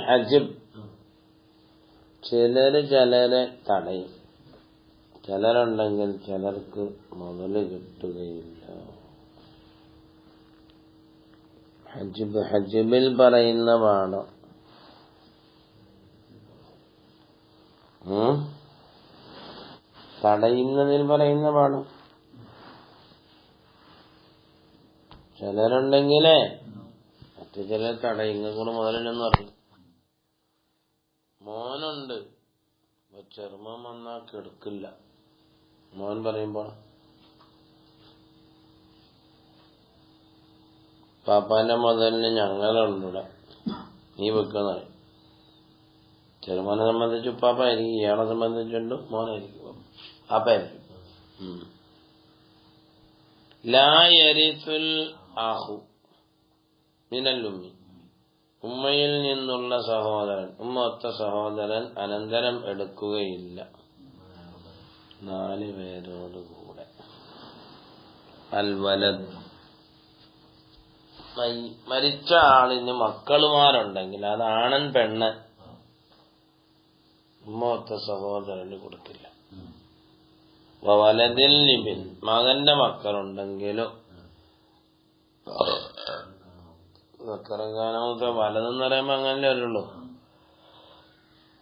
ഹജിബ് ചിലരെ തടയും. ചിലരുണ്ടെങ്കിൽ ചിലർക്ക് മുതല് കിട്ടുകയില്ല. ഹജിബിൽ പറയുന്ന പാഠം തടയുന്നതിൽ പറയുന്ന പാഠം. ചിലരുണ്ടെങ്കിലേ മറ്റു ചിലർ തടയുന്ന കൂടെ മുതലെന്ന് പറയും. മോനുണ്ട്, ചെറുമോൻ വന്നാ കെടുക്കില്ല. മോൻ പറയുമ്പോ പാപ്പാന്റെ മുതലിന് ഞങ്ങളുണ്ടിവിടെ, നീ വെക്കുന്ന പറയും. ചെറുമോനെ സംബന്ധിച്ച് ഉപ്പാപ്പായിരിക്കും, ഇയാളെ സംബന്ധിച്ചുണ്ട് മോനായിരിക്കും, പാപ്പായിരിക്കും. ലാ യരിസുൽ ആഹു മിനൽ ഉമ്മി, ഉമ്മയിൽ നിന്നുള്ള സഹോദരൻ, ഉമ്മ ഒത്ത സഹോദരൻ അനന്തരം എടുക്കുകയില്ല 4 പേരോടുകൂടെ. അൽ വലദ്, മരിച്ച ആളിന് മക്കളുമാരുണ്ടെങ്കിൽ അത് ആണൻ പെണ്ണ് ഉമ്മ ഒത്ത സഹോദരന് കൊടുക്കില്ല. വലദിൽ ലിബിൻ, മകന്റെ മക്കളുണ്ടെങ്കിലും സക്കറങ്ങാനൊക്കെ വലതെന്ന് പറയുമ്പോ അങ്ങനെ വരുള്ളൂ.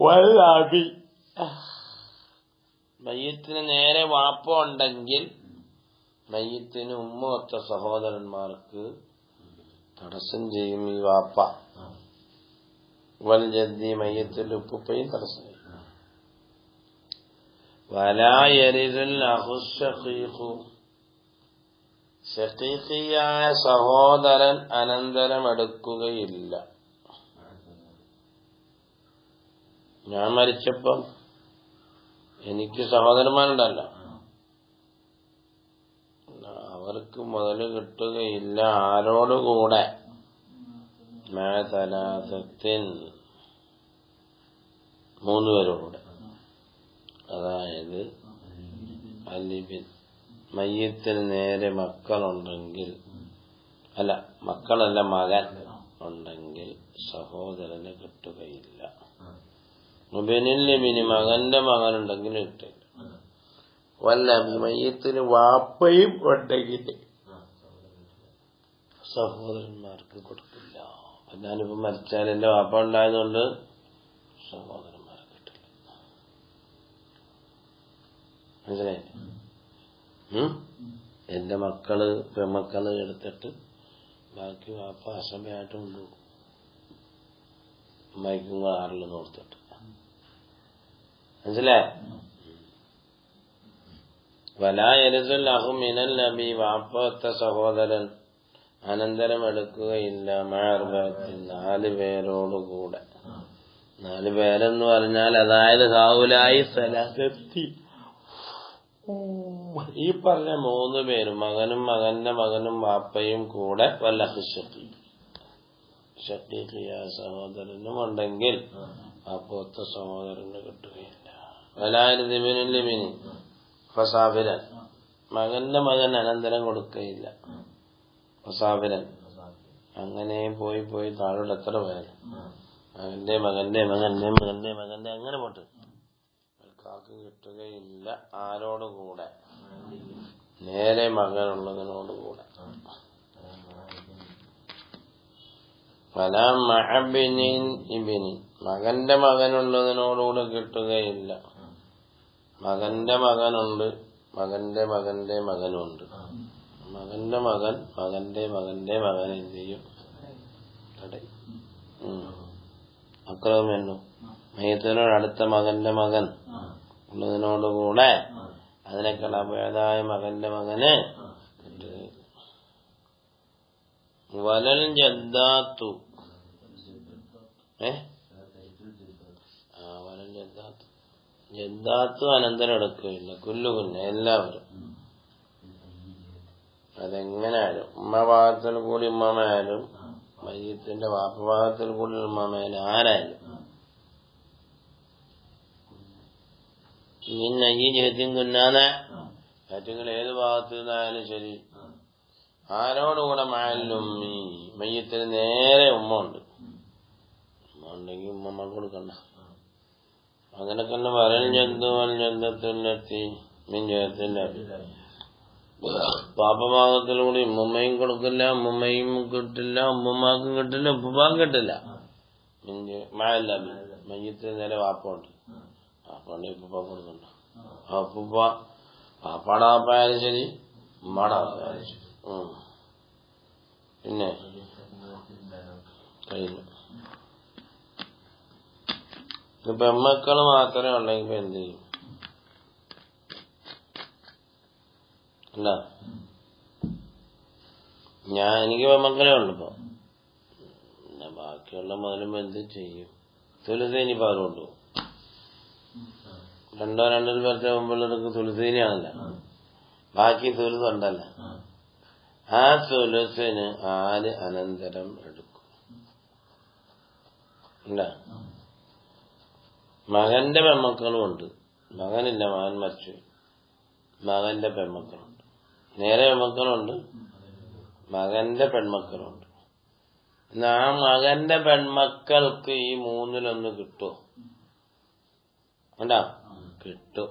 വല്ലാബി, മയ്യത്തിന് നേരെ വാപ്പ ഉണ്ടെങ്കിൽ മയ്യത്തിന് ഉമ്മ ഒത്ത സഹോദരന്മാർക്ക് തടസ്സം ചെയ്യും ഈ വാപ്പ. വൽ ജദ്ദി, മയ്യത്തിന്റെ ഉപ്പയും തടസ്സം ചെയ്യും. വലാ യരിസുൽ അഖു ശഖീഖു, ശഖീഖിയായ സഹോദരൻ അനന്തരം എടുക്കുകയില്ല. ഞാൻ മരിച്ചപ്പം എനിക്ക് സഹോദരന്മാരുണ്ടല്ലോ, അവർക്ക് മുതല് കിട്ടുകയില്ല. ആരോടുകൂടെ? മാതലാസത്തിൻ, 3 പേരോടുകൂടെ. അതായത് അലിബിൻ, മയ്യത്തിന് നേരെ മക്കളുണ്ടെങ്കിൽ, അല്ല മക്കളല്ല മകൻ ഉണ്ടെങ്കിൽ സഹോദരന് കിട്ടുകയില്ല. മുബിനിൽ മകന്റെ മകനുണ്ടെങ്കിൽ കിട്ടില്ല. വല്ല മയ്യത്തിന് വാപ്പയും ഉണ്ടെങ്കിൽ സഹോദരന്മാർക്ക് കൊടുക്കില്ല. ഞാനിപ്പോ മരിച്ചാൽ എന്റെ വാപ്പ ഉണ്ടായതുകൊണ്ട് സഹോദരന്മാരെ കിട്ടില്ല. മനസ്സിലായി? എന്റെ മക്കള് പെമക്കള് എടുത്തിട്ട് ബാക്കി വാപ്പ അസമയായിട്ട് കൊണ്ടുപോകും, അമ്മയ്ക്കും കാറിൽ നോർത്തിട്ട്. മനസ്സിലായി? വലാ യരിസുൽ അഖു മിനൽ നബി, വാപ്പത്ത സഹോദരൻ അനന്തരം എടുക്കുകയില്ല. മഅർബഅത്തിൻ, 4 പേരോടുകൂടെ. 4 പേരെന്ന് പറഞ്ഞാൽ അതായത് ഹൗലായി സലാസത്തി, ഈ പറഞ്ഞ 3 പേരും, മകനും മകന്റെ മകനും വാപ്പയും കൂടെ വല്ല ഷഖീഖിയ സഹോദരനും ഉണ്ടെങ്കിൽ വാപ്പത്ത സഹോദരന് കിട്ടുകയില്ല. വലായിരത്തിബിനി ഫസാഫിരൻ, മകന്റെ മകൻ അനന്തരം കൊടുക്കുകയില്ല. ഫസാഫിരൻ, അങ്ങനെ പോയി പോയി താഴോട്ട് എത്ര പേര്, മകന്റെ മകന്റെ മകന്റെ മകന്റെ മകന്റെ അങ്ങനെ പോട്ട് കാക്ക് കിട്ടുകയില്ല. ആരോടുകൂടെ? നേരെ മകനുള്ളതിനോടുകൂടെ. ഫലാ മഅബിനിൻ ഇബിനി, മകന്റെ മകനുള്ളതിനോടുകൂടെ കിട്ടുകയില്ല. മകന്റെ മകനുണ്ട്, മകന്റെ മകന്റെ മകനുണ്ട്. മകന്റെ മകൻ മകന്റെ മകന്റെ മകൻ എന്ത് ചെയ്യും? അക്രമെന്നു മയ്യത്തിനോട് അടുത്ത മകന്റെ മകൻ ഉള്ളതിനോടുകൂടെ അതിനേക്കാൾ അപേതായ മകന്റെ മകന് കിട്ടുകയില്ല. വലൽ ജദ്ദാത്തു, വലൽ ജദ്ദാത്തു, ജദ്ദാത്തു അനന്തരം എടുക്കുകയില്ല. കുല്ലുകുല്ല, എല്ലാവരും. അതെങ്ങനെയായാലും ഉമ്മ ഭാഗത്തിൽ കൂടി ഉമ്മമായാലും മയ്യത്തിന്റെ വാപ്പ ഭാഗത്തിൽ കൂടി ഉമ്മമായാലും ആരായാലും ഇങ്ങനെ ഈ ജഹത്യം കുന്നാന്ന ഏറ്റങ്ങൾ ഏത് ഭാഗത്ത് നിന്നായാലും ശരി, ആരോടുകൂടെ മഅല്ലുമ്മി, മയ്യത്തിന് നേരെ ഉമ്മ ഉണ്ട്. ഉമ്മ ഉണ്ടെങ്കിൽ ഉമ്മമാർക്ക് കൊടുക്കണ്ട. അങ്ങനെ തന്നെ വരൽ ജന്തു ജന്തത്തിനെത്തി മിഞ്ചത്തിന്റെ പാപഭാഗത്തിലൂടെ ഉമ്മയും കൊടുക്കില്ല, ഉമ്മയും കിട്ടില്ല, ഉമ്മമാക്കും കിട്ടില്ല, ഉപ്പുപ്പാക്കും കിട്ടില്ല. മഴല്ല മയ്യത്തിന് നേരെ വാപ്പുണ്ട്, വാപ്പുണ്ട് ഉപ്പുപ്പ കൊടുക്കണ്ട. ആ ഉപ്പുപ്പ പാപ്പാടെ വാപ്പായാലും ശരി ഉമ്മാടെ വാപ്പായാലും ശരി. പിന്നെ കഴിഞ്ഞു. പെമ്മക്കള് മാത്രമേ ഉണ്ടെങ്കിൽ എന്ത് ചെയ്യും? അല്ല എനിക്ക് പെമ്മക്കളെ ഉള്ളപ്പോ പിന്നെ ബാക്കിയുള്ള മുതലും എന്ത് ചെയ്യും? തുലസേനി പാല് കൊണ്ടുപോകും. രണ്ടിൽ പേരുടെ മുമ്പിലൊക്കെ തുലസേനിയാണല്ല, ബാക്കി തുലുസുണ്ടല്ല. ആ തുലസിന് ആര് അനന്തരം എടുക്കും? ഇല്ല, മകന്റെ പെമ്മക്കളും ഉണ്ട്. മകനില്ല, മകൻ മരിച്ചു. മകന്റെ പെൺമക്കളുണ്ട്. നേരെ പെൺമക്കളുണ്ട്, മകന്റെ പെൺമക്കളുണ്ട്. ആ മകന്റെ പെൺമക്കൾക്ക് ഈ മൂന്നിലൊന്ന് കിട്ടുമോ? അല്ല, കിട്ടും.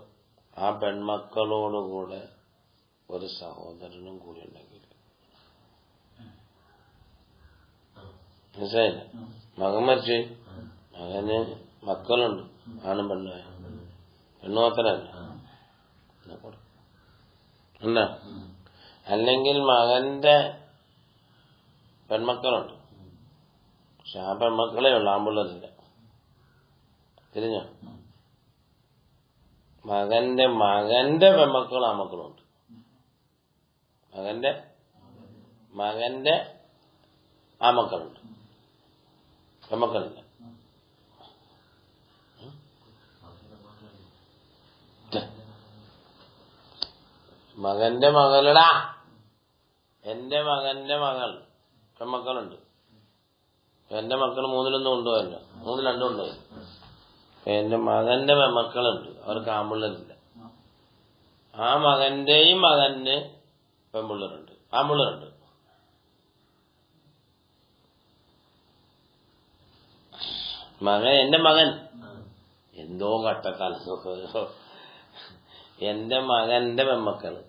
ആ പെൺമക്കളോടുകൂടെ ഒരു സഹോദരനും കൂടി ഉണ്ടെങ്കിൽ. മനസ്സിലായില്ല? മകൻ മരിച്ചു, മകന് മക്കളുണ്ട്, ആണും പെണ്ണുമായ. പെണ്ണു മാത്രല്ല അല്ല, അല്ലെങ്കിൽ മകന്റെ പെൺമക്കളുണ്ട്, പക്ഷെ ആ പെൺമക്കളേ ഉള്ളു, ആമ്പിള്ളേരില്ല. തിരിഞ്ഞോ? മകന്റെ പെൺമക്കളും ആമക്കളുണ്ട്. മകന്റെ ആമക്കളുണ്ട്, പെൺമക്കളില്ല. മകന്റെ മകളടാ, എന്റെ മകന്റെ മകൾ പെൺമക്കളുണ്ട്. എന്റെ മക്കൾ മൂന്നിലൊന്നും കൊണ്ടുപോയല്ലോ, മൂന്നിൽ രണ്ടും കൊണ്ടുപോയി. എന്റെ മകന്റെ പെൺമക്കളുണ്ട്, അവർക്ക് ആമ്പിള്ളേരില്ല. ആ മകന്റെയും മകന് പെൺപിള്ളേരുണ്ട്, ആമ്പിള്ളേരുണ്ട്. എന്റെ മകൻ എന്തോ കട്ടക്കാലം, എന്റെ മകന്റെ പെൺമക്കള്,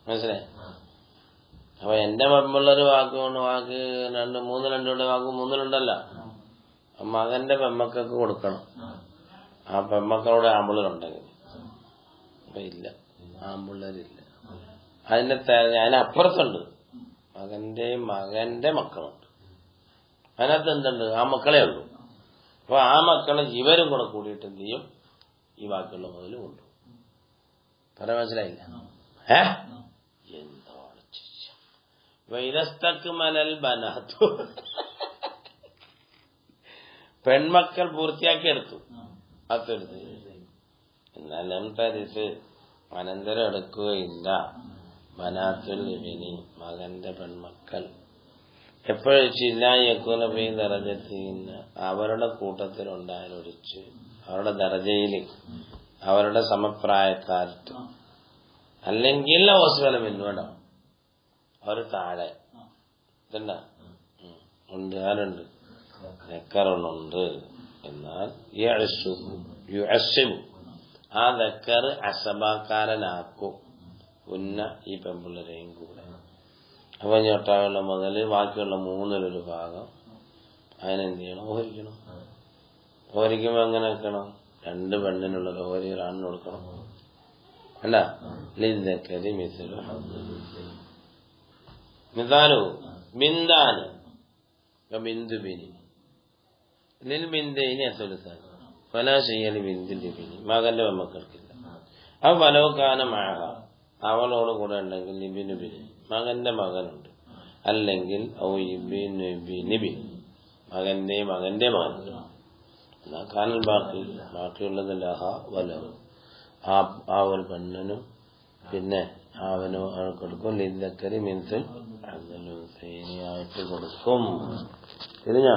മനസ്സിലായി? അപ്പൊ എന്റെ പെൺപിള്ളേര് വാക്കുകൊണ്ട് വാക്ക് രണ്ടുണ്ട്, വാക്ക് മൂന്നിലുണ്ടല്ല. മകന്റെ പെൺമക്കൾക്ക് കൊടുക്കണം. ആ പെൺമക്കളോട് ആമ്പിള്ളേരുണ്ടെങ്കിൽ. അപ്പൊ ഇല്ല, ആമ്പിള്ളേരില്ല. അതിനപ്പുറത്തുണ്ട് മകന്റെ മക്കളുണ്ട്. അതിനകത്ത് എന്തുണ്ട്? ആ മക്കളെ ഉള്ളൂ. അപ്പൊ ആ മക്കളെ ഇവരും കൂടെ കൂടിയിട്ട് എന്ത് ചെയ്യും? ഈ ബാക്കിയുള്ള മുതൽ കൊണ്ടു. പറയാൻ മനസ്സിലായില്ല? എന്താണ് വൈരസ്തക്ക് മനൽ ബനാത്തു, പെൺമക്കൾ പൂർത്തിയാക്കി എടുത്തു, അതെടുത്ത്. എന്നാലും തരിസ് അനന്തരം എടുക്കുകയില്ല. ബനാത്തുൽ ഇബ്നി, മകന്റെ പെൺമക്കൾ എപ്പോഴില്ലായെക്കുന്ന പോയി ദറജത്തിന്, അവരുടെ കൂട്ടത്തിലുണ്ടായാലൊഴിച്ച്, അവരുടെ ദറജയിൽ, അവരുടെ സമപ്രായക്കാർക്ക്. അല്ലെങ്കിൽ ഓസ്വലം പിൻവേണം, അവർ താഴെ ഇതുണ്ടാ ഉണ്ട്. ആരുണ്ട്? ദക്കറുണ്ട്. എന്നാൽ ആ ദക്കർ അസബാക്കാരനാക്കും ഈ പെൺപിള്ളരെയും കൂടെ. അപ്പൊ ഞൊട്ടാകുള്ള മുതൽ ബാക്കിയുള്ള മൂന്നിലൊരു ഭാഗം അതിനെന്ത് ചെയ്യണം? ഓഹരിക്കണം. ഓഹരിക്കുമ്പോ എങ്ങനെ വെക്കണം? രണ്ട് പെണ്ണിനുള്ള ഓഹരി ഒരാണിന് കൊടുക്കണം. അല്ല, ലിദ്ദക്കരി മിസ്ലു മിസാലു ബിന്ദാന് ബിന്ദുബിനി ലിൽ ബിന്ദൈനി അസുലസാൻ ഫലാ ശയ്യലി ബിന്ദുൽ ഇബ്നി, മകന്റെ പെൺമക്കൾക്കില്ല. ആ ഫലവുകാന മഅഹ, അവളോട് കൂടെ ഉണ്ടെങ്കിൽ ഇബ്നുബിനി, മകന്റെ മകനുണ്ട്. അല്ലെങ്കിൽ ഔ ഇബ്നുബിനി, മകന്റെ മകനുണ്ട്. എന്നാ കാനൽ ബാക്കിയുള്ളത് ലഹ വലഹു, ആ ഒരു പെണ്ണിനും പിന്നെ അവനും കൊടുക്കും. ലിദ്ദക്കരി മിസ്ൽ ഹദ്ദിൽ ഉൻസയൈനി ആയിട്ട് കൊടുക്കും. തിരിഞ്ഞ